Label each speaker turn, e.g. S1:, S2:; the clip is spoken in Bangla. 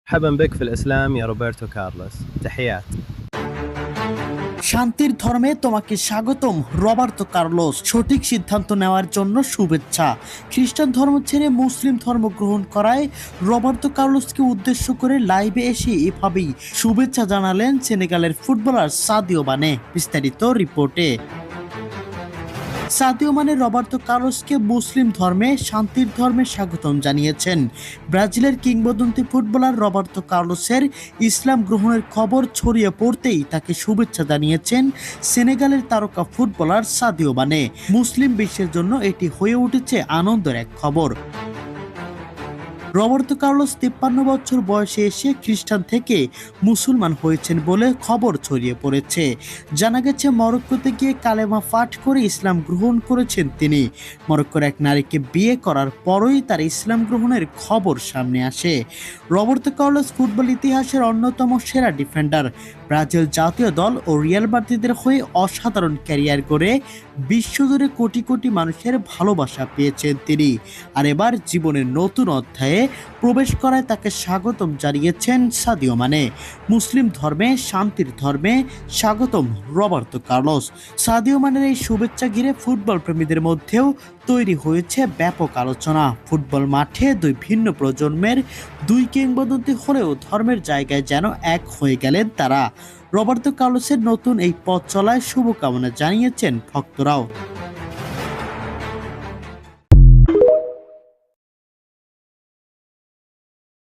S1: مرحبا بك في الإسلام يا روبرتو كارلوس. تحيات.
S2: শান্তির ধর্মে তোমাকে স্বাগতম রবার্তো কার্লোস। সঠিক সিদ্ধান্ত নেওয়ার জন্য শুভেচ্ছা। খ্রিস্টান ধর্ম ছেড়ে মুসলিম ধর্ম গ্রহণ করায় রবার্তো কার্লোসকে উদ্দেশ্য করে লাইভে এসে এভাবেই শুভেচ্ছা জানালেন সেনেগালের ফুটবলার সাদিও মানে। বিস্তারিত রিপোর্টে। সাদিও মানে রবার্তো কার্লোসকে মুসলিম ধর্মে শান্তির ধর্মে স্বাগতম জানিয়েছেন। ব্রাজিলের কিংবদন্তি ফুটবলার রবার্তো কার্লোসের ইসলাম গ্রহণের খবর ছড়িয়ে পড়তেই তাকে শুভেচ্ছা জানিয়েছেন সেনেগালের তারকা ফুটবলার সাদিও মানে। মুসলিম বিশ্বের জন্য এটি হয়ে উঠেছে আনন্দের এক খবর। রবার্তো কার্লোস 53 বছর বয়সে এসে খ্রিস্টান থেকে মুসলমান হয়েছেন বলে খবর ছড়িয়ে পড়েছে। জানা গেছে মরক্কোতে গিয়ে কালেমা পাঠ করে ইসলাম গ্রহণ করেছেন তিনি। মরক্কোর এক নারীকে বিয়ে করার পরই তার ইসলাম গ্রহণের খবর সামনে আসে। রবার্তো কার্লোস ফুটবল ইতিহাসের অন্যতম সেরা ডিফেন্ডার। ব্রাজিল জাতীয় দল ও রিয়াল মাদ্রিদের হয়ে অসাধারণ ক্যারিয়ার গড়ে বিশ্বজুড়ে কোটি কোটি মানুষের ভালোবাসা পেয়েছেন তিনি। আর এবার জীবনের নতুন অধ্যায়ে প্রবেশ করায় তাকে স্বাগতম জানিয়েছেন সাদিও মানে। মুসলিম ধর্মে শান্তির ধর্মে স্বাগতম রবার্তো কার্লোস। সাদিও মানের এই শুভেচ্ছা ঘিরে ফুটবল প্রেমীদের মধ্যেও তৈরি হয়েছে ব্যাপক আলোচনা। ফুটবল মাঠে দুই ভিন্ন প্রজন্মের দুই কিংবদন্তি হলেও ধর্মের জায়গায় যেন এক হয়ে গেলেন তারা। রবার্তো কার্লোসের নতুন এই পথ চলায় শুভকামনা জানিয়েছেন ভক্তরাও।